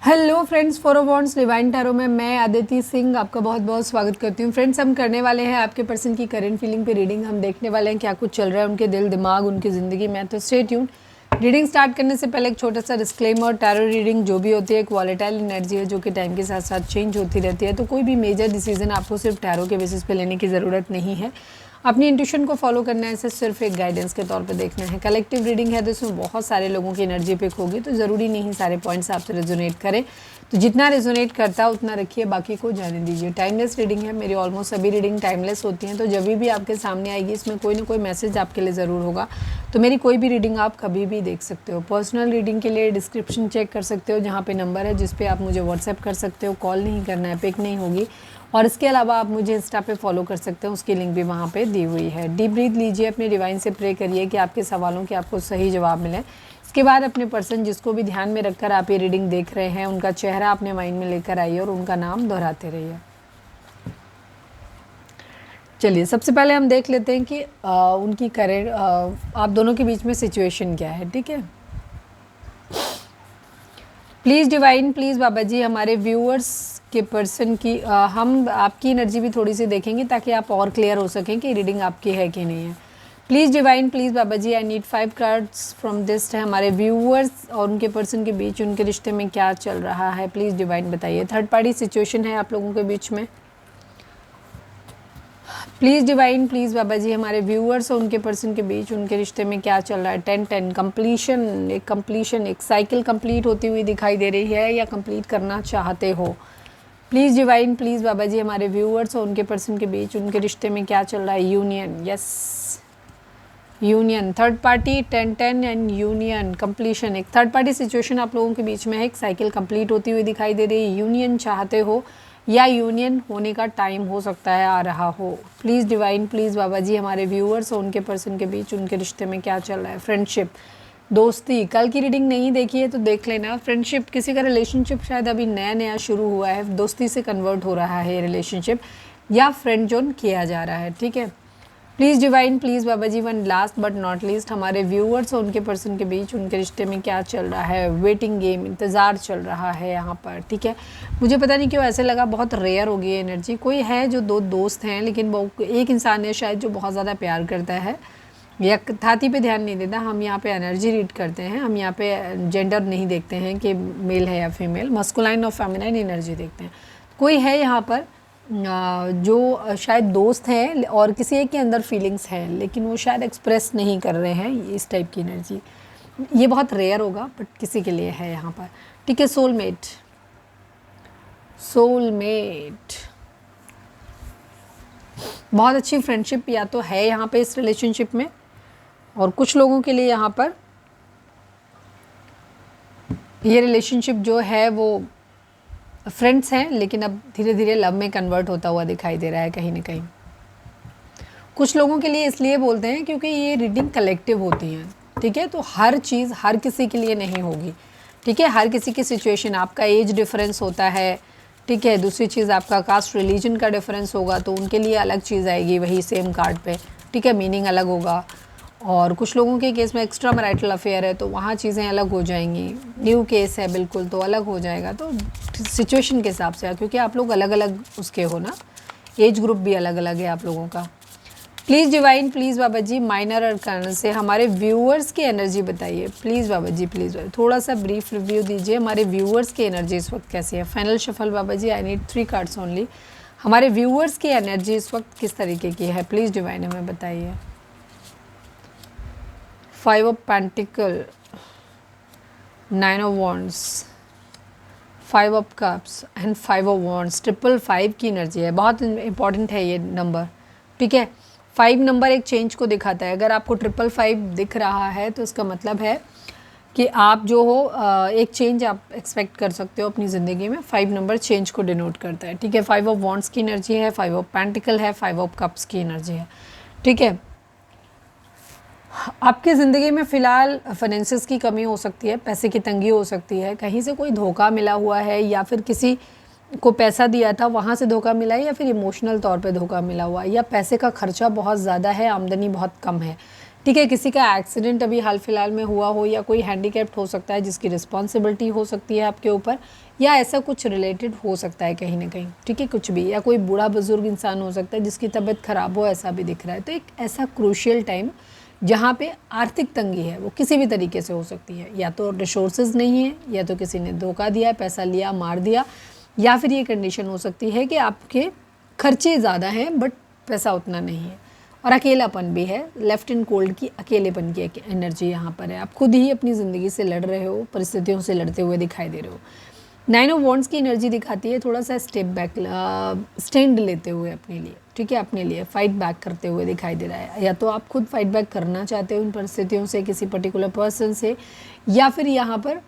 Hello friends, for wants divine tarot में मैं आदिति सिंह आपका बहुत बहुत स्वागत करती हूँ। फ्रेंड्स, हम करने वाले हैं आपके पर्सन की करंट फीलिंग पे रीडिंग। हम देखने वाले हैं क्या कुछ चल रहा है उनके दिल दिमाग उनकी ज़िंदगी में। तो स्टे ट्यून। रीडिंग स्टार्ट करने से पहले एक छोटा सा डिस्क्लेमर, टैरो रीडिंग जो भी होती है एक वॉलेटाइल एनर्जी है जो कि टाइम के साथ साथ चेंज होती रहती है। तो कोई भी मेजर डिसीजन आपको सिर्फ टैरो के बेसिस पे लेने की ज़रूरत नहीं है। अपनी इंट्यूशन को फॉलो करना है, इसे सिर्फ एक गाइडेंस के तौर पे देखना है। कलेक्टिव रीडिंग है तो इसमें बहुत सारे लोगों की एनर्जी पिक होगी, तो ज़रूरी नहीं सारे पॉइंट्स आपसे रेजोनेट करें। तो जितना रेजोनेट करता है उतना रखिए, बाकी को जाने दीजिए। टाइमलेस रीडिंग है, मेरी ऑलमोस्ट सभी रीडिंग टाइमलेस होती हैं। तो जब भी आपके सामने आएगी इसमें कोई ना कोई मैसेज आपके लिए ज़रूर होगा। तो मेरी कोई भी रीडिंग आप कभी भी देख सकते हो। पर्सनल रीडिंग के लिए डिस्क्रिप्शन चेक कर सकते हो, जहाँ पे नंबर है जिस पे आप मुझे व्हाट्सएप कर सकते हो। कॉल नहीं करना है, पिक नहीं होगी। और इसके अलावा आप मुझे इंस्टा पे फॉलो कर सकते हो, उसकी लिंक भी वहाँ पे दी हुई है। डीप ब्रीथ लीजिए, अपने डिवाइन से प्रे करिए कि आपके सवालों के आपको सही जवाब मिले। इसके बाद अपने पर्सन जिसको भी ध्यान में रखकर आप ये रीडिंग देख रहे हैं उनका चेहरा अपने माइंड में लेकर आइए और उनका नाम दोहराते रहिए। चलिए, सबसे पहले हम देख लेते हैं कि उनकी करेंट आप दोनों के बीच में सिचुएशन क्या है। ठीक है, please divine, please Baba ji, हमारे व्यूअर्स के पर्सन की हम आपकी एनर्जी भी थोड़ी सी देखेंगे ताकि आप और क्लियर हो सकें कि रीडिंग आपकी है कि नहीं है। Please divine, please Baba ji, I need 5 cards from this. हमारे व्यूअर्स और उनके पर्सन के बीच उनके रिश्ते में क्या चल रहा है, प्लीज़ डिवाइन बताइए। थर्ड पार्टी सिचुएशन है आप लोगों के बीच में। Please divine, please Baba ji, हमारे व्यूअर्स और उनके पर्सन के बीच उनके रिश्ते में क्या चल रहा है। 10-10 कंप्लीशन, एक साइकिल कंप्लीट होती हुई दिखाई दे रही है या कंप्लीट करना चाहते हो। Please divine, please Baba ji, हमारे व्यूअर्स और उनके पर्सन के बीच उनके रिश्ते में क्या चल रहा है। Union, yes, union. Third party 10-10 and union completion. एक थर्ड पार्टी सिचुएशन आप लोगों के बीच में है, एक साइकिल कंप्लीट होती हुई दिखाई दे रही है। यूनियन चाहते हो या यूनियन होने का टाइम हो सकता है आ रहा हो। Please divine, please Baba ji, हमारे व्यूअर्स और उनके पर्सन के बीच उनके रिश्ते में क्या चल रहा है। फ्रेंडशिप, दोस्ती। कल की रीडिंग नहीं देखी है तो देख लेना। फ्रेंडशिप, किसी का रिलेशनशिप शायद अभी नया नया शुरू हुआ है, दोस्ती से कन्वर्ट हो रहा है रिलेशनशिप, या फ्रेंड जोन किया जा रहा है। ठीक है, please divine, please Baba ji, one last but not least, हमारे व्यूअर्स और उनके पर्सन के बीच उनके रिश्ते में क्या चल रहा है। वेटिंग गेम, इंतज़ार चल रहा है यहाँ पर। ठीक है, मुझे पता नहीं क्यों ऐसे लगा बहुत रेयर हो गई है एनर्जी। कोई है जो दो दोस्त हैं, लेकिन वो एक इंसान है शायद जो बहुत ज़्यादा प्यार करता है या छाती पे ध्यान नहीं देता। हम यहाँ पे एनर्जी रीड करते हैं, हम यहाँ पे जेंडर नहीं देखते हैं कि मेल है या फीमेल, मस्कुलाइन और फेमिनाइन एनर्जी देखते हैं। कोई है यहाँ पर जो शायद दोस्त हैं और किसी एक के अंदर फीलिंग्स हैं लेकिन वो शायद एक्सप्रेस नहीं कर रहे हैं, इस टाइप की एनर्जी। ये बहुत रेयर होगा बट किसी के लिए है यहाँ पर। ठीक है, सोलमेट, सोलमेट, बहुत अच्छी फ्रेंडशिप या तो है यहाँ पे इस रिलेशनशिप में, और कुछ लोगों के लिए यहाँ पर ये रिलेशनशिप जो है वो फ्रेंड्स हैं लेकिन अब धीरे धीरे लव में कन्वर्ट होता हुआ दिखाई दे रहा है कहीं ना कहीं। कुछ लोगों के लिए इसलिए बोलते हैं क्योंकि ये रीडिंग कलेक्टिव होती हैं। ठीक है, तो हर चीज़ हर किसी के लिए नहीं होगी। ठीक है, हर किसी की सिचुएशन, आपका एज डिफरेंस होता है। ठीक है, दूसरी चीज़ आपका कास्ट रिलीजन का डिफरेंस होगा तो उनके लिए अलग चीज़ आएगी वही सेम कार्ड पे। ठीक है, मीनिंग अलग होगा। और कुछ लोगों के केस में एक्स्ट्रा मैरिटल अफेयर है तो वहाँ चीज़ें अलग हो जाएंगी। न्यू केस है बिल्कुल तो अलग हो जाएगा। तो सिचुएशन के हिसाब से, क्योंकि आप लोग अलग अलग उसके हो ना, एज ग्रुप भी अलग अलग है आप लोगों का। Please divine, please Baba ji, minor arcana से हमारे व्यूअर्स की एनर्जी बताइए। प्लीज़ बाबा जी, प्लीज़ थोड़ा सा ब्रीफ रिव्यू दीजिए, हमारे व्यूअर्स की एनर्जी इस वक्त कैसी है। Final shuffle Baba ji, I need 3 cards only. हमारे व्यूअर्स की एनर्जी इस वक्त किस तरीके की है, प्लीज़ डिवाइन हमें बताइए। 5 of pentacle, 9 of wands, 5 of cups and 5 of wands. 555 की एनर्जी है, बहुत इंपॉर्टेंट है ये नंबर। ठीक है, 5 नंबर एक चेंज को दिखाता है। अगर आपको 555 दिख रहा है तो इसका मतलब है कि आप जो हो एक चेंज आप एक्सपेक्ट कर सकते हो अपनी ज़िंदगी में। 5 नंबर चेंज को डिनोट करता है। ठीक है, 5 ऑफ वॉन्ड्स की एनर्जी है, 5 ऑफ पेंटिकल है, 5 ऑफ कप्स की एनर्जी है। ठीक है, आपकी ज़िंदगी में फ़िलहाल फाइनेंसेस की कमी हो सकती है, पैसे की तंगी हो सकती है, कहीं से कोई धोखा मिला हुआ है या फिर किसी को पैसा दिया था वहाँ से धोखा मिला है, या फिर इमोशनल तौर पे धोखा मिला हुआ है, या पैसे का खर्चा बहुत ज़्यादा है, आमदनी बहुत कम है। ठीक है, किसी का एक्सीडेंट अभी हाल फिलहाल में हुआ हो या कोई हैंडीकैप्ड हो सकता है जिसकी रिस्पॉन्सिबिलिटी हो सकती है आपके ऊपर, या ऐसा कुछ रिलेटेड हो सकता है कहीं ना कहीं, ठीक है, कुछ भी, या कोई बूढ़ा बुजुर्ग इंसान हो सकता है जिसकी तबीयत ख़राब हो, ऐसा भी दिख रहा है। तो एक ऐसा क्रूशियल टाइम जहाँ पे आर्थिक तंगी है वो किसी भी तरीके से हो सकती है, या तो रिसोर्सेज नहीं है, या तो किसी ने धोखा दिया, पैसा लिया, मार दिया, या फिर ये कंडीशन हो सकती है कि आपके खर्चे ज़्यादा हैं बट पैसा उतना नहीं है, और अकेलापन भी है, लेफ्ट एंड कोल्ड की अकेलेपन की एनर्जी यहाँ पर है। आप खुद ही अपनी ज़िंदगी से लड़ रहे हो, परिस्थितियों से लड़ते हुए दिखाई दे रहे हो। 9 ऑफ वॉन्ड्स की एनर्जी दिखाती है थोड़ा सा स्टेप बैक, स्टैंड लेते हुए अपने लिए, ठीक है, अपने लिए फाइट बैक करते हुए दिखाई दे रहा है। या तो आप खुद फाइट बैक करना चाहते हो उन परिस्थितियों से, किसी पर्टिकुलर पर्सन से, या फिर यहाँ पर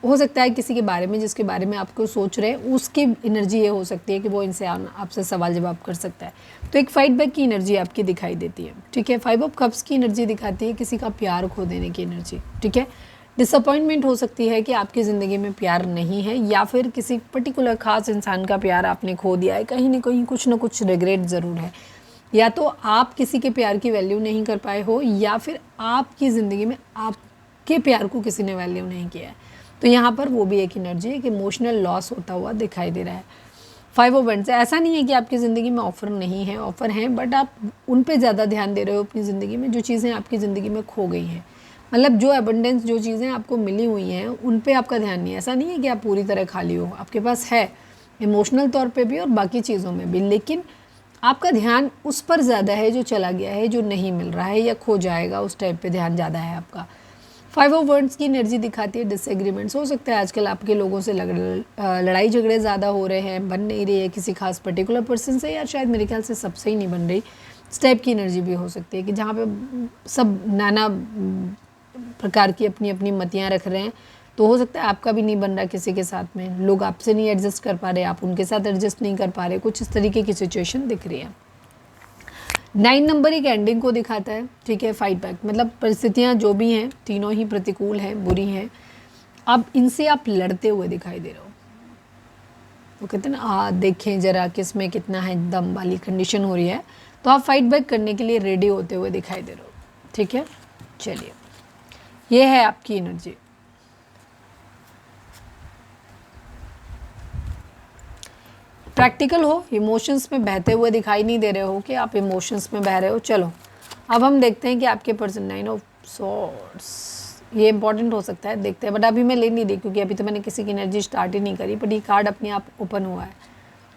हो सकता है किसी के बारे में जिसके बारे में आपको सोच रहे हैं उसकी एनर्जी ये हो सकती है कि वो इनसे आपसे सवाल जवाब कर सकता है। तो एक फाइट बैक की एनर्जी आपकी दिखाई देती है, ठीक है। 5 ऑफ कप्स की एनर्जी दिखाती है किसी का प्यार खो देने की एनर्जी, ठीक है। डिसअपॉइंटमेंट हो सकती है कि आपकी ज़िंदगी में प्यार नहीं है, या फिर किसी पर्टिकुलर ख़ास इंसान का प्यार आपने खो दिया है, कहीं ना कहीं कुछ ना कुछ रिग्रेट ज़रूर है। या तो आप किसी के प्यार की वैल्यू नहीं कर पाए हो, या फिर आपकी ज़िंदगी में आपके प्यार को किसी ने वैल्यू नहीं किया है। तो यहाँ पर वो भी एक एनर्जी है कि इमोशनल लॉस होता हुआ दिखाई दे रहा है। 5 ऑफ वैंड्स, ऐसा नहीं है कि आपकी ज़िंदगी में ऑफ़र नहीं है, ऑफ़र हैं, बट आप उन पे ज़्यादा ध्यान दे रहे हो अपनी ज़िंदगी में, जो चीज़ें आपकी ज़िंदगी में खो गई हैं, मतलब जो एबंडेंस, जो चीज़ें आपको मिली हुई हैं उन पे आपका ध्यान नहीं है। ऐसा नहीं है कि आप पूरी तरह खाली हो, आपके पास है इमोशनल तौर पे भी और बाकी चीज़ों में भी, लेकिन आपका ध्यान उस पर ज़्यादा है जो चला गया है, जो नहीं मिल रहा है या खो जाएगा, उस टाइप पे ध्यान ज़्यादा है आपका। 5 ऑफ वर्ड्स की एनर्जी दिखाती है डिसएग्रीमेंट्स। हो सकता है आजकल आपके लोगों से लड़ाई झगड़े ज़्यादा हो रहे हैं, बन नहीं रही है किसी खास पर्टिकुलर पर्सन से, या शायद मेरे ख्याल से सबसे ही नहीं बन रही। इस टाइप की एनर्जी भी हो सकती है कि जहाँ पे सब नाना प्रकार की अपनी अपनी मतियाँ रख रहे हैं, तो हो सकता है आपका भी नहीं बन रहा किसी के साथ में, लोग आपसे नहीं एडजस्ट कर पा रहे, आप उनके साथ एडजस्ट नहीं कर पा रहे, कुछ इस तरीके की सिचुएशन दिख रही है। 9 नंबर एक एंडिंग को दिखाता है, ठीक है, फाइट बैक, मतलब परिस्थितियाँ जो भी हैं तीनों ही प्रतिकूल हैं, बुरी हैं, अब इनसे आप लड़ते हुए दिखाई दे रहे हो। वो कहते हैं ना, देखें ज़रा किस में कितना है दम वाली कंडीशन हो रही है, तो आप फाइट बैक करने के लिए रेडी होते हुए दिखाई दे रहे हो, ठीक है। चलिए, ये है आपकी एनर्जी। प्रैक्टिकल हो, इमोशंस में बहते हुए दिखाई नहीं दे रहे हो कि आप इमोशंस में बह रहे हो। चलो अब हम देखते हैं कि आपके पर्सन 9 ऑफ सॉर्ड्स, ये इंपॉर्टेंट हो सकता है, देखते हैं, बट अभी मैं ले नहीं रही क्योंकि अभी तो मैंने किसी की एनर्जी स्टार्ट ही नहीं करी, बट ये कार्ड अपने आप ओपन हुआ है।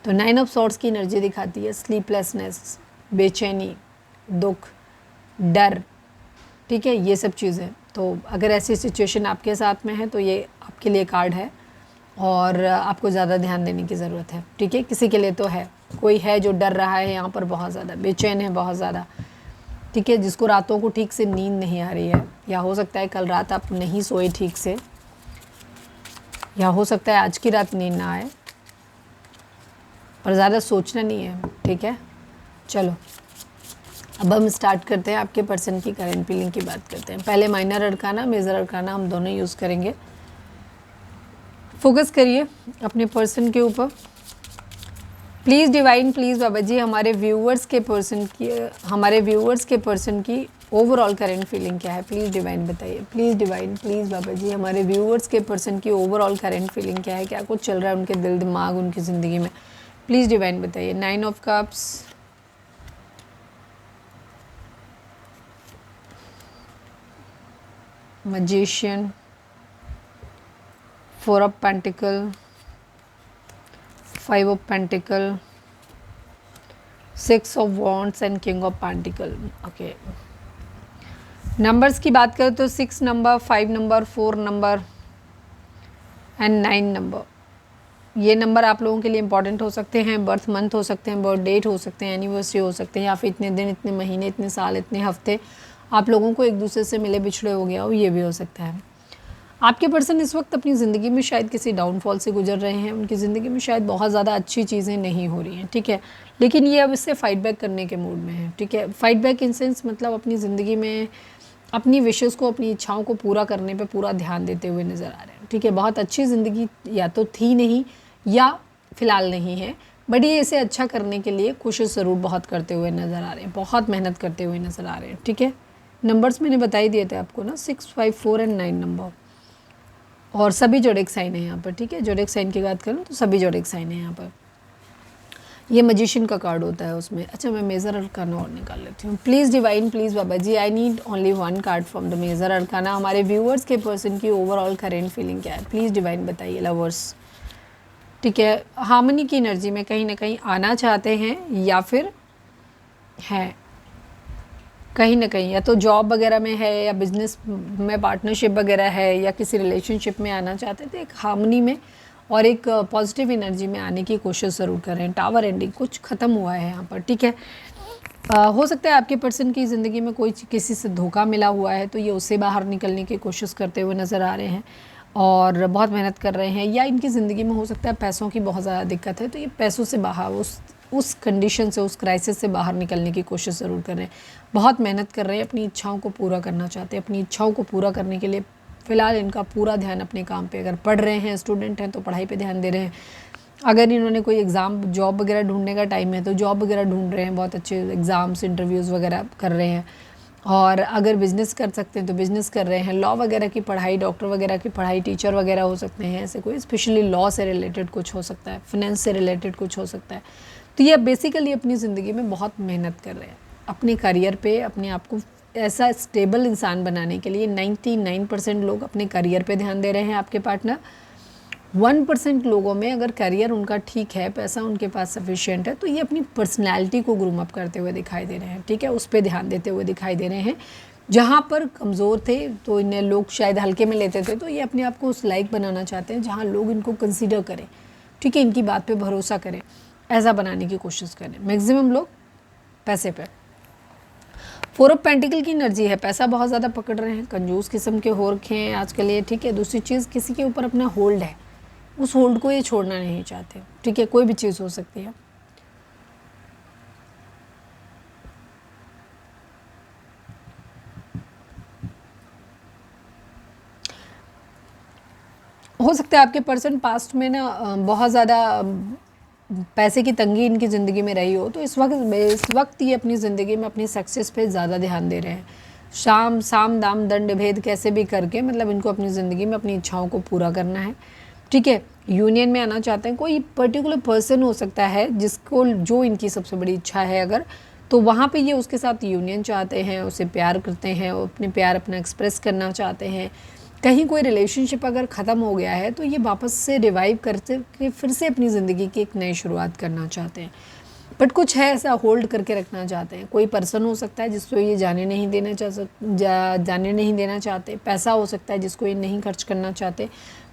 तो 9 ऑफ सॉर्ड्स की एनर्जी दिखाती है स्लीपलेसनेस, बेचैनी, दुख, डर, ठीक है, ये सब चीज़ें। तो अगर ऐसी सिचुएशन आपके साथ में है तो ये आपके लिए कार्ड है और आपको ज़्यादा ध्यान देने की ज़रूरत है, ठीक है। किसी के लिए तो है, कोई है जो डर रहा है यहाँ पर, बहुत ज़्यादा बेचैन है, बहुत ज़्यादा, ठीक है, जिसको रातों को ठीक से नींद नहीं आ रही है, या हो सकता है कल रात आप नहीं सोए ठीक से, या हो सकता है आज की रात नींद ना आए, पर ज़्यादा सोचना नहीं है, ठीक है। चलो अब हम स्टार्ट करते हैं, आपके पर्सन की करंट फीलिंग की बात करते हैं। पहले माइनर अरकाना, मेजर अरकाना, हम दोनों यूज़ करेंगे। फोकस करिए अपने पर्सन के ऊपर। Please divine, please Baba ji, हमारे व्यूअर्स के पर्सन की ओवरऑल करंट फीलिंग क्या है, प्लीज़ डिवाइन बताइए। Please divine, please Baba ji, हमारे व्यूअर्स के पर्सन की ओवरऑल करंट फीलिंग क्या है, क्या कुछ चल रहा है उनके दिल दिमाग, उनकी ज़िंदगी में, प्लीज़ डिवाइन बताइए। 9 of cups, magician, 4 of pentacle, 5 of pentacle, 6 of wands and king of pentacle. Okay, numbers की बात करें तो 6 number, 5 number, 4 number and 9 number, ये नंबर आप लोगों के लिए इंपॉर्टेंट हो सकते हैं। बर्थ मंथ हो सकते हैं, बर्थ डेट हो सकते हैं, एनिवर्सरी हो सकते हैं, या फिर इतने दिन, इतने महीने, इतने साल, इतने हफ्ते आप लोगों को एक दूसरे से मिले बिछड़े हो गया हो, ये भी हो सकता है। आपके पर्सन इस वक्त अपनी ज़िंदगी में शायद किसी डाउनफॉल से गुजर रहे हैं, उनकी ज़िंदगी में शायद बहुत ज़्यादा अच्छी चीज़ें नहीं हो रही हैं, ठीक है, लेकिन ये अब इससे फाइट बैक करने के मूड में है, ठीक है। फाइट बैक इन सेंस मतलब अपनी ज़िंदगी में अपनी विशेज़ को, अपनी इच्छाओं को पूरा करने पे पूरा ध्यान देते हुए नज़र आ रहे हैं, ठीक है। बहुत अच्छी ज़िंदगी या तो थी नहीं या फ़िलहाल नहीं है, बट ये इसे अच्छा करने के लिए कोशिश ज़रूर बहुत करते हुए नज़र आ रहे हैं, बहुत मेहनत करते हुए नज़र आ रहे हैं। ठीक है, नंबर्स मैंने बता ही दिए थे आपको ना, 6, 5, 4 एंड 9 नंबर, और सभी जोडिक साइन है यहाँ पर। ठीक है, जोडिक साइन की बात करूँ तो सभी जोडिक साइन है यहाँ पर। ये मजिशियन का कार्ड होता है उसमें। अच्छा, मैं मेजर अरकाना और निकाल लेती हूँ। Please divine, please Baba ji, I need only 1 card from the major arcana. हमारे व्यूअर्स के पर्सन की ओवरऑल करेंट फीलिंग क्या है, प्लीज़ डिवाइन बताइए लवर्स। ठीक है, हार्मनी की एनर्जी में कहीं ना कहीं आना चाहते हैं, या फिर है कहीं ना कहीं, या तो जॉब वगैरह में है, या बिजनेस में पार्टनरशिप वगैरह है, या किसी रिलेशनशिप में आना चाहते थे, एक हार्मनी में और एक पॉजिटिव एनर्जी में आने की कोशिश ज़रूर कर रहे हैं। टावर एंडिंग कुछ ख़त्म हुआ है यहाँ पर। ठीक है, हो सकता है आपके पर्सन की ज़िंदगी में कोई किसी से धोखा मिला हुआ है, तो ये उससे बाहर निकलने की कोशिश करते हुए नज़र आ रहे हैं और बहुत मेहनत कर रहे हैं। या इनकी ज़िंदगी में हो सकता है पैसों की बहुत ज़्यादा दिक्कत है, तो ये पैसों से बाहर, उस कंडीशन से, उस क्राइसिस से बाहर निकलने की कोशिश ज़रूर कर रहे हैं। बहुत मेहनत कर रहे हैं, अपनी इच्छाओं को पूरा करना चाहते हैं। अपनी इच्छाओं को पूरा करने के लिए फ़िलहाल इनका पूरा ध्यान अपने काम पे, अगर पढ़ रहे हैं, स्टूडेंट हैं तो पढ़ाई पे ध्यान दे रहे हैं। अगर इन्होंने कोई एग्ज़ाम, जॉब वगैरह ढूंढने का टाइम है तो जॉब वगैरह ढूंढ रहे हैं, बहुत अच्छे एग्ज़ाम्स, इंटरव्यूज़ वगैरह कर रहे हैं। और अगर बिज़नेस कर सकते हैं तो बिज़नेस कर रहे हैं। लॉ वगैरह की पढ़ाई, डॉक्टर वगैरह की पढ़ाई, टीचर वगैरह हो सकते हैं, ऐसे कोई स्पेशली लॉ से रिलेटेड कुछ हो सकता है, फाइनेंस से रिलेटेड कुछ हो सकता है। तो ये बेसिकली अपनी ज़िंदगी में बहुत मेहनत कर रहे हैं अपने करियर पे, अपने आप को ऐसा स्टेबल इंसान बनाने के लिए। 99% लोग अपने करियर पे ध्यान दे रहे हैं आपके पार्टनर। 1% लोगों में अगर करियर उनका ठीक है, पैसा उनके पास सफिशिएंट है, तो ये अपनी पर्सनैलिटी को ग्रूम अप करते हुए दिखाई दे रहे हैं। ठीक है, उस पर ध्यान देते हुए दिखाई दे रहे हैं। जहाँ पर कमज़ोर थे तो इन्हें लोग शायद हल्के में लेते थे, तो ये अपने आप को उस लाइक बनाना चाहते हैं जहाँ लोग इनको कंसीडर करें। ठीक है, इनकी बात पे भरोसा करें, ऐसा बनाने की कोशिश करें। मैक्सिमम लोग पैसे पे। 4 ऑफ पेंटिकल की एनर्जी है, पैसा बहुत ज़्यादा पकड़ रहे हैं, कंजूस किस्म के हो रखे हैं आजकल ये। ठीक है, दूसरी चीज़, किसी के ऊपर अपना होल्ड है, उस होल्ड को ये छोड़ना नहीं चाहते। ठीक है, कोई भी चीज़ हो सकती है। हो सकता है आपके पर्सन पास्ट में ना बहुत ज़्यादा पैसे की तंगी इनकी ज़िंदगी में रही हो, तो इस वक्त ये अपनी ज़िंदगी में अपनी सक्सेस पे ज़्यादा ध्यान दे रहे हैं। साम दाम दंड भेद कैसे भी करके, मतलब इनको अपनी ज़िंदगी में अपनी इच्छाओं को पूरा करना है। ठीक है, यूनियन में आना चाहते हैं। कोई पर्टिकुलर पर्सन हो सकता है जिसको, जो इनकी सबसे बड़ी इच्छा है अगर, तो वहाँ पे ये उसके साथ यूनियन चाहते हैं, उसे प्यार करते हैं, अपने प्यार अपना एक्सप्रेस करना चाहते हैं। कहीं कोई रिलेशनशिप अगर ख़त्म हो गया है तो ये वापस से रिवाइव करते कि फिर से अपनी ज़िंदगी की एक नई शुरुआत करना चाहते हैं। बट कुछ है ऐसा होल्ड करके रखना चाहते हैं। कोई पर्सन हो सकता है जिसको ये जाने नहीं देना चाहते। पैसा हो सकता है जिसको ये नहीं खर्च करना चाहते।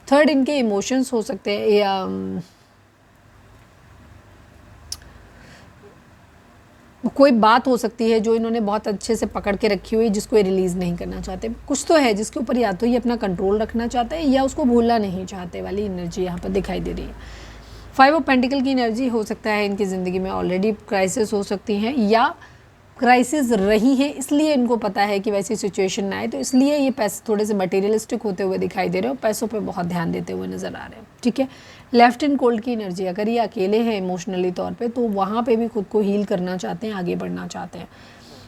थर्ड, इनके इमोशंस हो सकते हैं, या कोई बात हो सकती है जो इन्होंने बहुत अच्छे से पकड़ के रखी हुई, जिसको ये रिलीज़ नहीं करना चाहते। कुछ तो है जिसके ऊपर या तो ये अपना कंट्रोल रखना चाहते हैं या उसको भूलना नहीं चाहते वाली एनर्जी यहाँ पर दिखाई दे रही है। 5 ऑफ पेंटिकल की एनर्जी हो सकता है इनकी ज़िंदगी में ऑलरेडी क्राइसिस हो सकती हैं, या क्राइसिस रही है इसलिए इनको पता है कि वैसी सिचुएशन ना आए, तो इसलिए ये पैसे थोड़े से मटेरियलिस्टिक होते हुए दिखाई दे रहे हो, पैसों पे बहुत ध्यान देते हुए नज़र आ रहे हैं। ठीक है, लेफ्ट इन कोल्ड की एनर्जी, अगर ये अकेले हैं इमोशनली तौर पे, तो वहाँ पे भी खुद को हील करना चाहते हैं, आगे बढ़ना चाहते हैं।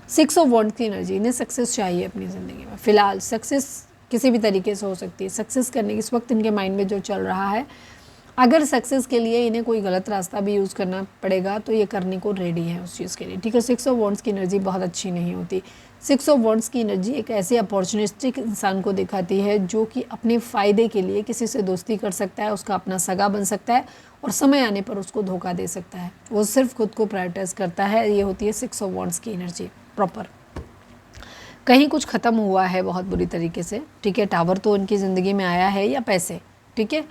6 ऑफ वॉन्ड्स की एनर्जी, इन्हें सक्सेस चाहिए अपनी ज़िंदगी में। फ़िलहाल सक्सेस किसी भी तरीके से हो सकती है। सक्सेस करने की इस वक्त इनके माइंड में जो चल रहा है, अगर सक्सेस के लिए इन्हें कोई गलत रास्ता भी यूज़ करना पड़ेगा तो ये करने को रेडी है उस चीज़ के लिए। ठीक है, 6 ऑफ वॉन्ड्स की एनर्जी बहुत अच्छी नहीं होती। 6 ऑफ वॉन्ड्स की एनर्जी एक ऐसे अपॉर्चुनिस्टिक इंसान को दिखाती है जो कि अपने फ़ायदे के लिए किसी से दोस्ती कर सकता है, उसका अपना सगा बन सकता है और समय आने पर उसको धोखा दे सकता है। वो सिर्फ खुद को प्रायोरिटाइज करता है। ये होती है 6 ऑफ वॉन्ड्स की एनर्जी प्रॉपर। कहीं कुछ ख़त्म हुआ है बहुत बुरी तरीके से। ठीक है, टावर तो उनकी ज़िंदगी में आया है, या पैसे। ठीक है,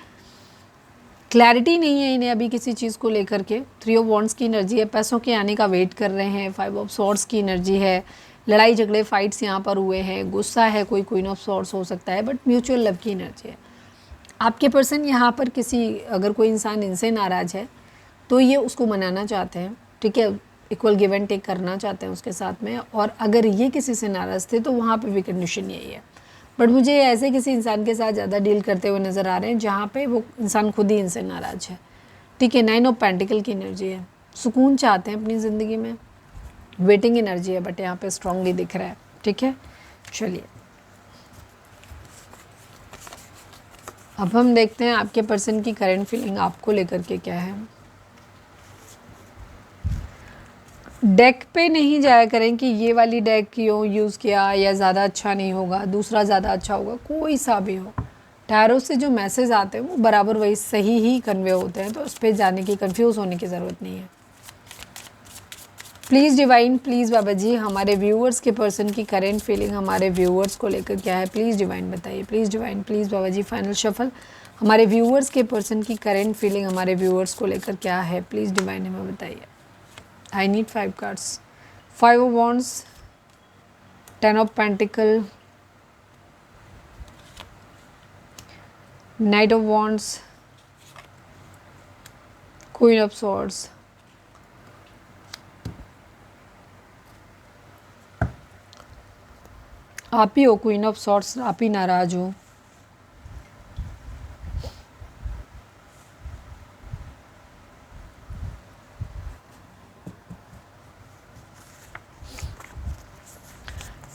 क्लैरिटी नहीं है इन्हें अभी किसी चीज़ को लेकर के। 3 ऑफ वॉन्ड्स की एनर्जी है, पैसों के आने का वेट कर रहे हैं। 5 ऑफ सॉर्ड्स की एनर्जी है, लड़ाई झगड़े फाइट्स यहाँ पर हुए हैं, गुस्सा है, कोई क्वीन ऑफ सॉर्ड्स हो सकता है, बट म्यूचुअल लव की एनर्जी है। आपके पर्सन यहाँ पर अगर कोई इंसान इनसे नाराज़ है तो ये उसको मनाना चाहते हैं। ठीक है, इक्वल गिव एंड टेक करना चाहते हैं उसके साथ में। और अगर ये किसी से नाराज़ थे तो वहाँ पर भी कंडीशन यही है। बट मुझे ऐसे किसी इंसान के साथ ज़्यादा डील करते हुए नज़र आ रहे हैं जहाँ पे वो इंसान खुद ही इनसे नाराज़ है। ठीक है। 9 ऑफ पेंटिकल की एनर्जी है, सुकून चाहते हैं अपनी ज़िंदगी में, वेटिंग एनर्जी है बट यहाँ पे स्ट्रांगली दिख रहा है। ठीक है, चलिए अब हम देखते हैं आपके पर्सन की करंट फीलिंग आपको लेकर के क्या है। डेक पे नहीं जाया करें कि ये वाली डेक क्यों यूज़ किया या ज़्यादा अच्छा नहीं होगा, दूसरा ज़्यादा अच्छा होगा, कोई सा भी हो। टैरो से जो मैसेज आते हैं वो बराबर वही सही ही कन्वे होते हैं, तो उस पर जाने की, कंफ्यूज होने की ज़रूरत नहीं है। Please divine, please Baba ji, हमारे व्यूअर्स के पर्सन की करेंट फीलिंग हमारे व्यूअर्स को लेकर क्या है, प्लीज़ डिवाइन बताइए। Please divine, please Baba ji, final shuffle, हमारे व्यूअर्स के पर्सन की करेंट फीलिंग हमारे व्यूअर्स को लेकर क्या है, प्लीज़ डिवाइन हमें बताइए। I need 5 cards. 5 of wands, 10 of pentacle, knight of wands, queen of swords. आप ही हो क्वीन ऑफ सॉर्ड्स, आप ही नाराज हो।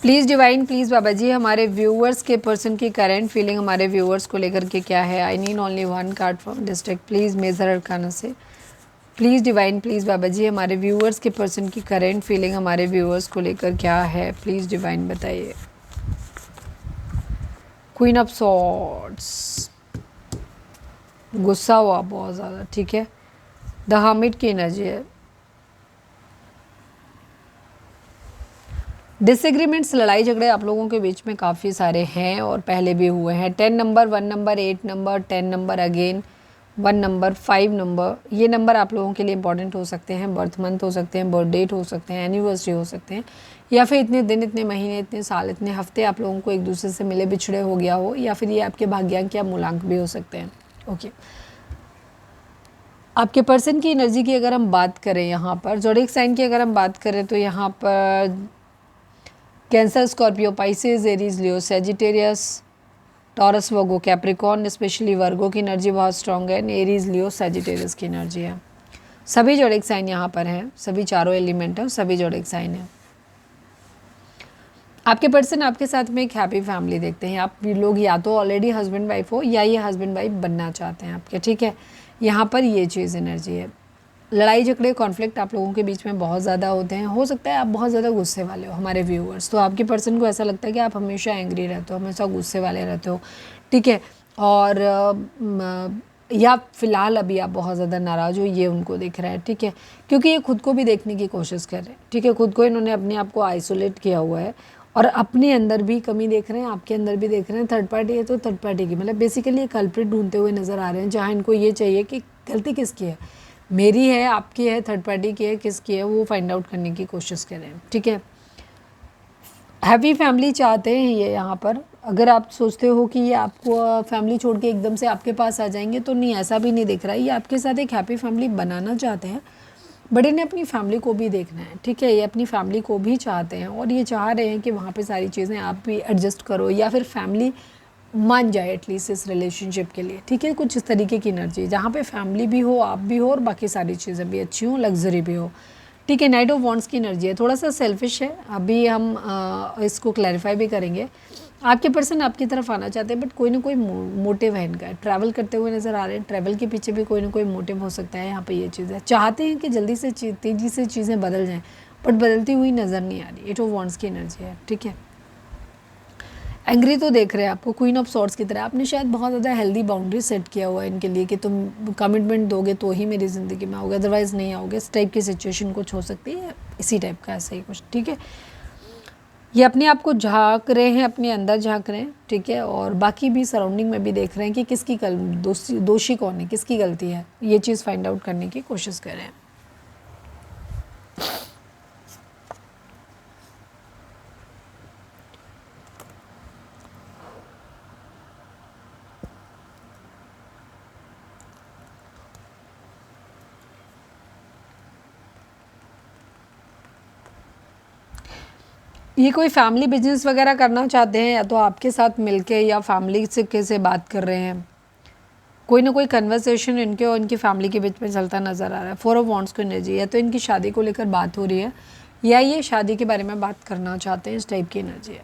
Please divine, please Baba ji, हमारे व्यूअर्स के पर्सन की करंट फीलिंग हमारे व्यूअर्स को लेकर के क्या है। I need only 1 card from this deck, please major arcana से। Please divine, please Baba ji, हमारे व्यूअर्स के पर्सन की करंट फीलिंग हमारे व्यूअर्स को लेकर क्या है, प्लीज़ डिवाइन बताइए। क्वीन ऑफ सॉर्ड्स, गुस्सा हुआ बहुत ज़्यादा। ठीक है, द हर्मिट की एनर्जी है। डिसएग्रीमेंट्स, लड़ाई झगड़े आप लोगों के बीच में काफ़ी सारे हैं और पहले भी हुए हैं। 10 number, 1 number, 8 number, 10 number, again 1 number, 5 number, ये नंबर आप लोगों के लिए इंपॉर्टेंट हो सकते हैं। बर्थ मंथ हो सकते हैं, बर्थ डेट हो सकते हैं, एनिवर्सरी हो सकते हैं, या फिर इतने दिन, इतने महीने, इतने साल, इतने हफ्ते आप लोगों को एक दूसरे से मिले बिछड़े हो गया हो, या फिर ये आपके भाग्यांक या मूलांक भी हो सकते हैं। ओके, आपके पर्सन की एनर्जी की अगर हम बात करें, यहाँ पर ज़ोडिएक साइन की अगर हम बात करें तो यहाँ पर कैंसर, स्कॉर्पियो, पाइसेस, एरीज, लियो, सेजिटेरियस, टॉरस, वर्गो, कैप्रिकॉर्न, स्पेशली वर्गो की एनर्जी बहुत स्ट्रॉन्ग है। एरीज, लियो, सेजिटेरियस की एनर्जी है। सभी ज़ोडिएक साइन यहाँ पर हैं, सभी चारों एलिमेंट हैं, सभी ज़ोडिएक साइन हैं। आपके पर्सन आपके साथ में एक हैप्पी फैमिली देखते हैं। आप लोग या तो ऑलरेडी हस्बैंड वाइफ हो या ये हस्बैंड वाइफ बनना चाहते हैं आपके। ठीक है, यहाँ पर ये चीज़ एनर्जी है। लड़ाई झगड़े, कॉन्फ्लिक्ट आप लोगों के बीच में बहुत ज़्यादा होते हैं। हो सकता है आप बहुत ज़्यादा गुस्से वाले हो, हमारे व्यूअर्स, तो आपके पर्सन को ऐसा लगता है कि आप हमेशा एंग्री रहते हो, हमेशा गुस्से वाले रहते हो। ठीक है, और या फिलहाल अभी आप बहुत ज़्यादा नाराज़ हो, ये उनको दिख रहा है। ठीक है, क्योंकि ये खुद को भी देखने की कोशिश कर रहे हैं। ठीक है, खुद को इन्होंने अपने आप को आइसोलेट किया हुआ है और अपने अंदर भी कमी देख रहे हैं, आपके अंदर भी देख रहे हैं। थर्ड पार्टी है तो थर्ड पार्टी की, मतलब बेसिकली ये कल्प्रिट ढूंढते हुए नज़र आ रहे हैं, जहाँ इनको ये चाहिए कि गलती किसकी है, मेरी है, आपकी है, थर्ड पार्टी की है, किसकी है, वो फाइंड आउट करने की कोशिश करें। ठीक है, हैप्पी फैमिली चाहते हैं ये यहाँ पर। अगर आप सोचते हो कि ये आपको फैमिली छोड़ के एकदम से आपके पास आ जाएंगे, तो नहीं, ऐसा भी नहीं दिख रहा है। ये आपके साथ एक हैप्पी फैमिली बनाना चाहते हैं, बट इन्हें अपनी फैमिली को भी देखना है। ठीक है, ये अपनी फैमिली को भी चाहते हैं और ये चाह रहे हैं कि वहाँ पे सारी चीज़ें आप भी एडजस्ट करो या फिर फैमिली मान जाए एटलीस्ट इस रिलेशनशिप के लिए। ठीक है, कुछ इस तरीके की एनर्जी जहाँ पे फैमिली भी हो, आप भी हो और बाकी सारी चीज़ें भी अच्छी हों, लग्जरी भी हो। ठीक है, नाइट ऑफ वॉन्ड्स की एनर्जी है, थोड़ा सा सेल्फिश है। अभी हम इसको क्लैरिफाई भी करेंगे। आपके पर्सन आपकी तरफ आना चाहते हैं, बट कोई ना कोई मोटिव है इनका। ट्रैवल करते हुए नज़र आ रहे हैं, ट्रैवल के पीछे भी कोई ना कोई मोटिव हो सकता है। यहाँ पे ये चीज़ है, चाहते हैं कि जल्दी से तेज़ी से चीज़ें बदल जाएं, बट बदलती हुई नज़र नहीं आ रही। एट ऑफ वॉन्ड्स की एनर्जी है। ठीक है, एंग्री तो देख रहे हैं आपको क्वीन ऑफ सॉर्ड्स की तरह। आपने शायद बहुत ज़्यादा हेल्दी बाउंड्री सेट किया हुआ है इनके लिए कि तुम कमिटमेंट दोगे तो ही मेरी ज़िंदगी में आओगे, अदरवाइज़ नहीं आओगे। इस टाइप की सिचुएशन कुछ हो सकती है, इसी टाइप का ऐसा ही कुछ। ठीक है, ये अपने आप को झांक रहे हैं, अपने अंदर झांक रहे हैं। ठीक है, और बाकी भी सराउंडिंग में भी देख रहे हैं कि किसकी दोषी कौन है, किसकी गलती है, ये चीज़ फाइंड आउट करने की कोशिश कर रहे हैं। ये कोई फैमिली बिजनेस वगैरह करना चाहते हैं, या तो आपके साथ मिलके या फैमिली से कैसे बात कर रहे हैं। कोई ना कोई कन्वर्सेशन इनके और इनकी फैमिली के बीच में चलता नज़र आ रहा है। 4 ऑफ वॉन्ड्स की एनर्जी है, तो इनकी शादी को लेकर बात हो रही है या ये शादी के बारे में बात करना चाहते हैं, इस टाइप की एनर्जी है।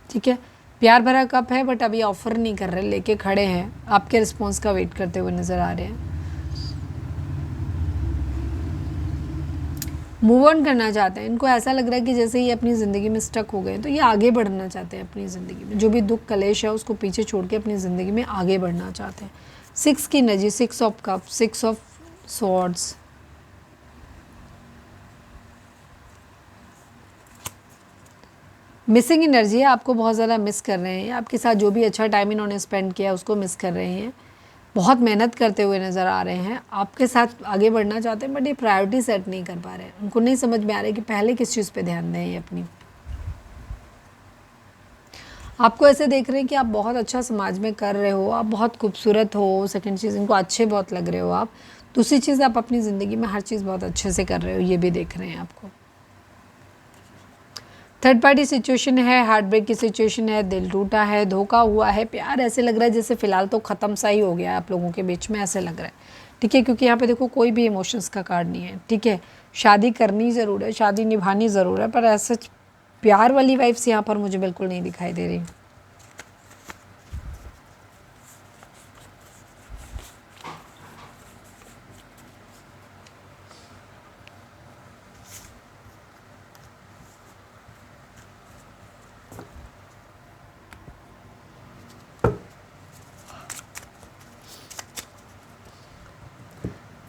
ठीक है, प्यार भरा कप है बट अभी ऑफर नहीं कर रहे, लेके खड़े हैं, आपके रिस्पॉन्स का वेट करते हुए नज़र आ रहे हैं। मूव ऑन करना चाहते हैं, इनको ऐसा लग रहा है कि जैसे ये अपनी ज़िंदगी में स्टक हो गए, तो ये आगे बढ़ना चाहते हैं अपनी ज़िंदगी में। जो भी दुख कलेश है उसको पीछे छोड़ के अपनी ज़िंदगी में आगे बढ़ना चाहते हैं। 6 की energy, 6 of cup, 6 of swords, missing energy है, आपको बहुत ज़्यादा मिस कर रहे हैं, आपके साथ जो भी अच्छा टाइम इन्होंने स्पेंड किया उसको मिस कर रहे हैं, बहुत मेहनत करते हुए नज़र आ रहे हैं, आपके साथ आगे बढ़ना चाहते हैं बट ये प्रायोरिटी सेट नहीं कर पा रहे हैं। उनको नहीं समझ में आ रहा है कि पहले किस चीज़ पे ध्यान दें ये अपनी। आपको ऐसे देख रहे हैं कि आप बहुत अच्छा समाज में कर रहे हो, आप बहुत खूबसूरत हो, सेकंड चीज़ इनको अच्छे बहुत लग रहे हो आप, दूसरी चीज़ आप अपनी ज़िंदगी में हर चीज़ बहुत अच्छे से कर रहे हो, ये भी देख रहे हैं आपको। थर्ड पार्टी सिचुएशन है, हार्ट ब्रेक की सिचुएशन है, दिल टूटा है, धोखा हुआ है, प्यार ऐसे लग रहा है जैसे फ़िलहाल तो ख़त्म सा ही हो गया है आप लोगों के बीच में, ऐसे लग रहा है। ठीक है, क्योंकि यहाँ पे देखो कोई भी इमोशंस का कार्ड नहीं है। ठीक है, शादी करनी ज़रूर है, शादी निभानी ज़रूर है, पर ऐसा प्यार वाली वाइब्स यहाँ पर मुझे बिल्कुल नहीं दिखाई दे रही।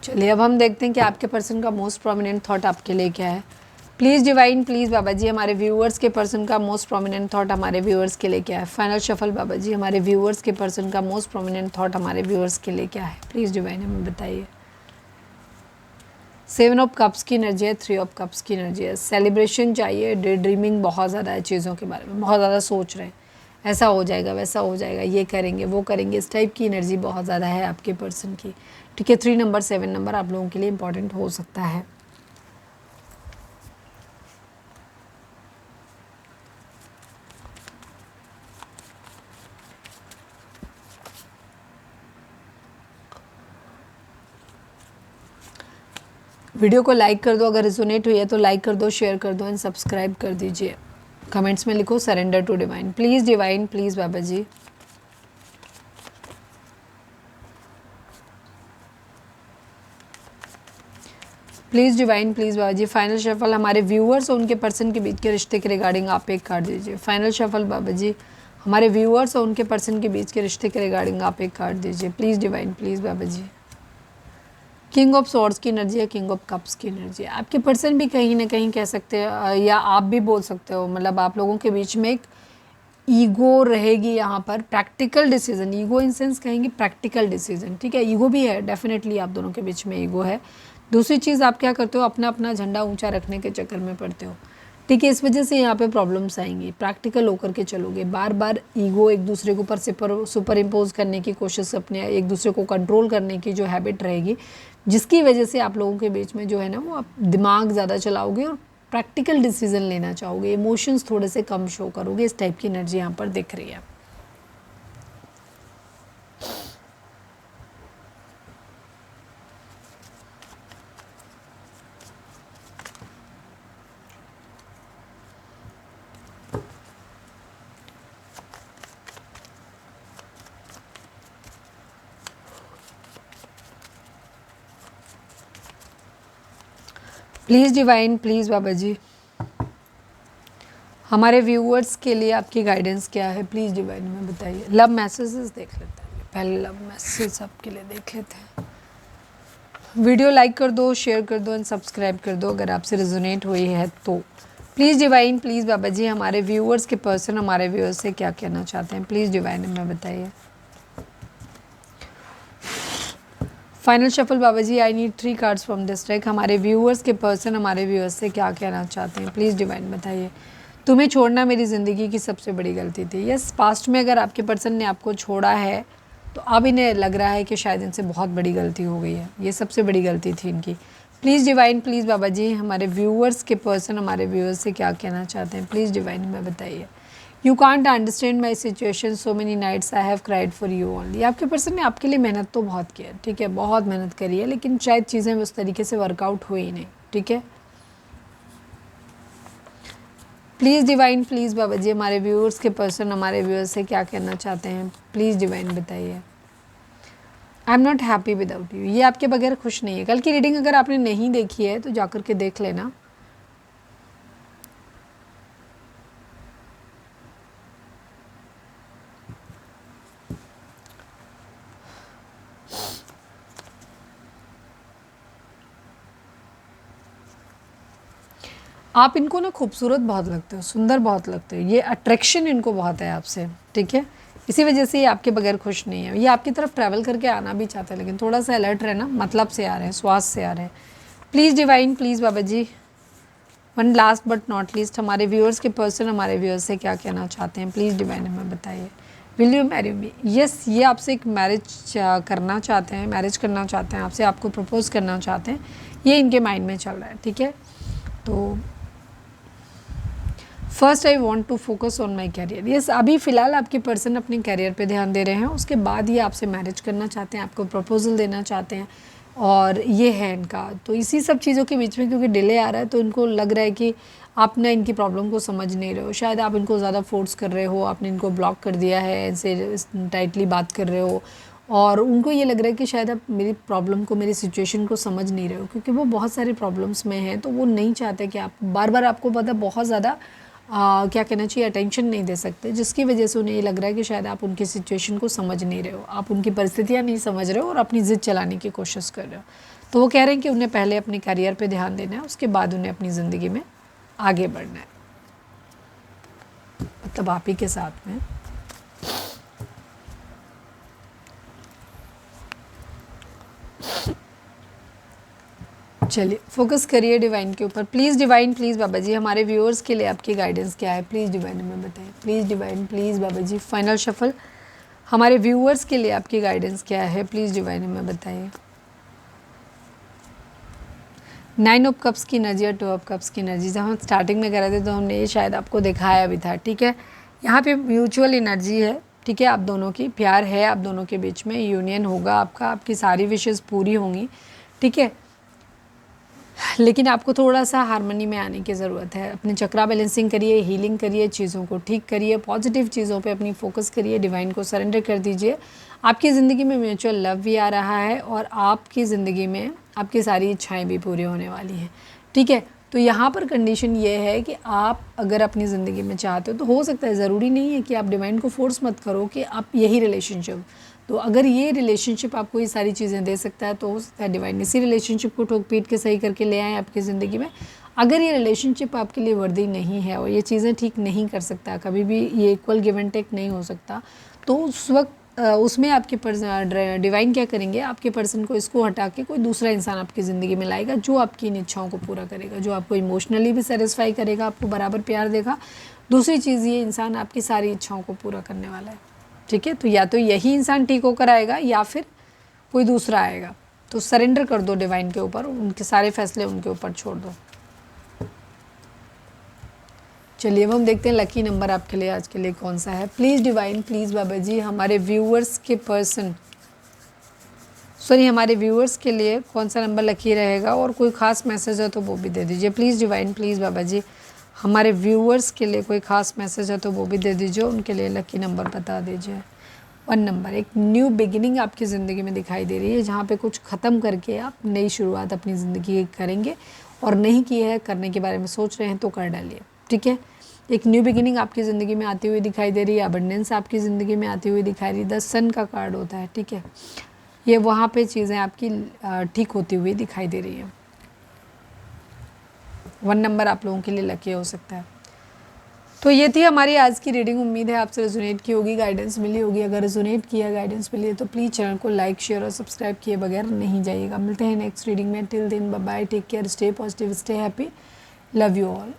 चलिए अब हम देखते हैं कि आपके पर्सन का मोस्ट प्रोमिनेंट थॉट आपके लिए क्या है। Please divine, please Baba ji, हमारे व्यूअर्स के पर्सन का मोस्ट प्रोमिनेंट थॉट हमारे व्यूअर्स के लिए क्या है। फाइनल शफल बाबा जी, हमारे व्यूअर्स के पर्सन का मोस्ट प्रोमिनेंट थॉट हमारे व्यूअर्स के लिए क्या है, प्लीज़ डिवाइन हमें बताइए। 7 ऑफ कप्स की एनर्जी है, 3 ऑफ कप्स की एनर्जी है। सेलिब्रेशन चाहिए, डे ड्रीमिंग बहुत ज़्यादा है, चीज़ों के बारे में बहुत ज़्यादा सोच रहे हैं, ऐसा हो जाएगा वैसा हो जाएगा, ये करेंगे वो करेंगे, इस टाइप की एनर्जी बहुत ज़्यादा है आपके पर्सन की। ठीक है, 3 नंबर 7 नंबर आप लोगों के लिए इंपॉर्टेंट हो सकता है। वीडियो को लाइक कर दो, अगर रिजोनेट हुई है तो लाइक कर दो, शेयर कर दो एंड सब्सक्राइब कर दीजिए। कमेंट्स में लिखो surrender to divine, please divine, please Baba ji. Please divine, please Baba ji. Final shuffle हमारे व्यूअर्स और उनके पर्सन के बीच के रिश्ते के रिगार्डिंग आप एक कार्ड दीजिए। फाइनल शफल बाबा जी, हमारे व्यूअर्स और उनके पर्सन के बीच के रिश्ते के रिगार्डिंग आप एक कार्ड दीजिए। Please divine, please Baba ji. King of swords की एनर्जी है, किंग ऑफ कप्स की एनर्जी है। आपके पर्सन भी कहीं ना कहीं कह सकते हैं या आप भी बोल सकते हो, मतलब आप लोगों के बीच में एक ईगो रहेगी यहाँ पर। Practical decision, ego in sense कहेंगे प्रैक्टिकल डिसीजन। ठीक है, ईगो भी है, डेफिनेटली आप दोनों के बीच में ईगो है। दूसरी चीज़ आप क्या करते हो, अपना अपना झंडा ऊंचा रखने के चक्कर में पड़ते हो। ठीक है, इस वजह से यहाँ पे प्रॉब्लम्स आएंगी। प्रैक्टिकल होकर के चलोगे, बार बार ईगो एक दूसरे के ऊपर सुपर इम्पोज करने की कोशिश, अपने एक दूसरे को कंट्रोल करने की जो हैबिट रहेगी, जिसकी वजह से आप लोगों के बीच में जो है ना वो आप दिमाग ज़्यादा चलाओगे और प्रैक्टिकल डिसीजन लेना चाहोगे, इमोशंस थोड़े से कम शो करोगे। इस टाइप की एनर्जी यहाँ पर दिख रही है। Please divine, please Baba ji, हमारे व्यूअर्स के लिए आपकी गाइडेंस क्या है, प्लीज़ डिवाइन में बताइए। लव मैसेजेस देख लेते हैं, पहले लव मैसेज आपके लिए देख लेते हैं। वीडियो लाइक कर दो, शेयर कर दो एंड सब्सक्राइब कर दो अगर आपसे रेजोनेट हुई है तो। Please divine, please Baba ji, हमारे व्यूअर्स के पर्सन हमारे व्यूअर्स से क्या कहना चाहते हैं, प्लीज़ डिवाइन में बताइए। Final shuffle Baba ji, I need 3 cards from this deck. हमारे व्यूअर्स के पर्सन हमारे व्यूअर्स से क्या कहना चाहते हैं, प्लीज़ डिवाइन बताइए। तुम्हें छोड़ना मेरी ज़िंदगी की सबसे बड़ी गलती थी। यस, पास्ट में अगर आपके पर्सन ने आपको छोड़ा है तो अब इन्हें लग रहा है कि शायद इनसे बहुत बड़ी गलती हो गई है, ये सबसे बड़ी गलती थी इनकी। Please divine, please Baba ji, हमारे व्यूअर्स के पर्सन हमारे व्यूअर्स से क्या कहना चाहते हैं, प्लीज़ डिवाइन में बताइए। You can't understand my situation, so many nights I have cried for you only. आपके पर्सन ने आपके लिए मेहनत तो बहुत की है, ठीक है, बहुत मेहनत करी है, लेकिन शायद चीज़ें उस तरीके से वर्कआउट हुई ही नहीं, ठीक है। Please divine, please Baba ji, हमारे व्यूअर्स के पर्सन हमारे व्यूअर्स से क्या कहना चाहते हैं, प्लीज़ डिवाइन बताइए। I am not happy without you, ये आपके बगैर खुश नहीं है। कल की रीडिंग अगर आपने नहीं देखी है तो जाकर के देख लेना। आप इनको ना खूबसूरत बहुत लगते हो, सुंदर बहुत लगते हो, ये अट्रैक्शन इनको बहुत है आपसे, ठीक है। इसी वजह से ये आपके बगैर खुश नहीं है। ये आपकी तरफ ट्रैवल करके आना भी चाहते हैं, लेकिन थोड़ा सा अलर्ट रहना, मतलब से आ रहे हैं, श्वास से आ रहे हैं। Please divine, please Baba ji. One last but not least, हमारे व्यूअर्स के पर्सन हमारे व्यूअर्स से क्या कहना चाहते हैं, प्लीज़ डिवाइन हमें बताइए। Will you marry me? Yes, ये आपसे एक मैरिज करना चाहते हैं, मैरिज करना चाहते हैं आपसे, आपको प्रपोज करना चाहते हैं, ये इनके माइंड में चल रहा है, ठीक है। तो first I want to focus on my career. Yes, अभी फ़िलहाल आपके पर्सन अपने कैरियर पे ध्यान दे रहे हैं, उसके बाद ये आपसे मैरिज करना चाहते हैं, आपको प्रपोजल देना चाहते हैं, और ये है इनका। तो इसी सब चीज़ों के बीच में क्योंकि डिले आ रहा है, तो इनको लग रहा है कि आप ना इनकी प्रॉब्लम को समझ नहीं रहे हो, शायद आप इनको ज़्यादा फोर्स कर रहे हो, आपने इनको ब्लॉक कर दिया है, इनसे टाइटली बात कर रहे हो, और उनको ये लग रहा है कि शायद आप मेरी प्रॉब्लम को, मेरी सिचुएशन को समझ नहीं रहे हो, क्योंकि वो बहुत सारे प्रॉब्लम्स में हैं। तो वो नहीं चाहते कि आप बार बार, आपको पता, बहुत ज़्यादा क्या कहना चाहिए, अटेंशन नहीं दे सकते, जिसकी वजह से उन्हें ये लग रहा है कि शायद आप उनकी सिचुएशन को समझ नहीं रहे हो, आप उनकी परिस्थितियाँ नहीं समझ रहे हो, और अपनी ज़िद चलाने की कोशिश कर रहे हो। तो वो कह रहे हैं कि उन्हें पहले अपने करियर पे ध्यान देना है, उसके बाद उन्हें अपनी ज़िंदगी में आगे बढ़ना है, मतलब आप ही के साथ में। चलिए फोकस करिए डिवाइन के ऊपर। Please divine, please Baba ji, हमारे व्यूअर्स के लिए आपकी गाइडेंस क्या है, प्लीज़ डिवाइन हमें बताएं। Please divine, please Baba ji, final shuffle, हमारे व्यूअर्स के लिए आपकी गाइडेंस क्या है, प्लीज़ डिवाइन हमें बताइए। 9 ऑफ कप्स की एनर्जी और 2 ऑफ कप्स की एनर्जी, जब हम स्टार्टिंग में कर रहे थे तो हमने ये शायद आपको दिखाया भी था, ठीक है। यहाँ पे म्यूचुअल एनर्जी है, ठीक है, आप दोनों की प्यार है, आप दोनों के बीच में यूनियन होगा आपका, आपकी सारी विशेज़ पूरी होंगी, ठीक है। लेकिन आपको थोड़ा सा हारमोनी में आने की ज़रूरत है। अपने चक्रा बैलेंसिंग करिए, हीलिंग करिए, चीज़ों को ठीक करिए, पॉजिटिव चीज़ों पे अपनी फोकस करिए, डिवाइन को सरेंडर कर दीजिए। आपकी ज़िंदगी में म्यूचुअल लव भी आ रहा है, और आपकी ज़िंदगी में आपकी सारी इच्छाएं भी पूरी होने वाली हैं, ठीक है। तो यहाँ पर कंडीशन ये है कि आप अगर अपनी ज़िंदगी में चाहते हो तो हो सकता है, ज़रूरी नहीं है कि आप डिवाइन को फोर्स मत करो कि आप यही रिलेशनशिप। तो अगर ये रिलेशनशिप आपको ये सारी चीज़ें दे सकता है, तो हो सकता है डिवाइन इसी रिलेशनशिप को ठोक पीट के सही करके ले आए आपकी ज़िंदगी में। अगर ये रिलेशनशिप आपके लिए वर्दी नहीं है और ये चीज़ें ठीक नहीं कर सकता, कभी भी ये इक्वल गिव एंड टेक नहीं हो सकता, तो उस वक्त उसमें आपके डिवाइन क्या करेंगे, आपके पर्सन को इसको हटा के कोई दूसरा इंसान आपकी ज़िंदगी में लाएगा, जो आपकी इन इच्छाओं को पूरा करेगा, जो आपको इमोशनली भी सेटिस्फाई करेगा, आपको बराबर प्यार देगा। दूसरी चीज़, ये इंसान आपकी सारी इच्छाओं को पूरा करने वाला है, ठीक है। तो या तो यही इंसान ठीक होकर आएगा या फिर कोई दूसरा आएगा। तो सरेंडर कर दो डिवाइन के ऊपर, उनके सारे फैसले उनके ऊपर छोड़ दो। चलिए अब हम देखते हैं लकी नंबर आपके लिए आज के लिए कौन सा है। Please divine, please Baba ji, हमारे व्यूअर्स के पर्सन, हमारे व्यूअर्स के लिए कौन सा नंबर लकी रहेगा, और कोई ख़ास मैसेज है तो वो भी दे दीजिए। Please divine, please Baba ji, हमारे व्यूअर्स के लिए कोई ख़ास मैसेज है तो वो भी दे दीजिए, उनके लिए लकी नंबर बता दीजिए। 1 नंबर, एक न्यू बिगिनिंग आपकी ज़िंदगी में दिखाई दे रही है, जहाँ पे कुछ ख़त्म करके आप नई शुरुआत अपनी ज़िंदगी की करेंगे, और नहीं की है, करने के बारे में सोच रहे हैं तो कर डालिए, ठीक है। एक न्यू बिगिनिंग आपकी ज़िंदगी में आती हुई दिखाई दे रही है, अबंडेंस आपकी ज़िंदगी में आती हुई दिखाई रही है। 10 सन का कार्ड होता है, ठीक है। ये वहाँ पे चीज़ें आपकी ठीक होती हुई दिखाई दे रही है। 1 नंबर आप लोगों के लिए लकी हो सकता है। तो ये थी हमारी आज की रीडिंग। उम्मीद है आपसे रेजोनेट की होगी, गाइडेंस मिली होगी। अगर रेजोनेट किया, गाइडेंस मिली है तो प्लीज़ चैनल को लाइक, शेयर और सब्सक्राइब किए बगैर नहीं जाइएगा। मिलते हैं नेक्स्ट रीडिंग में। Till then bye bye, take care, stay positive, stay happy, love you all.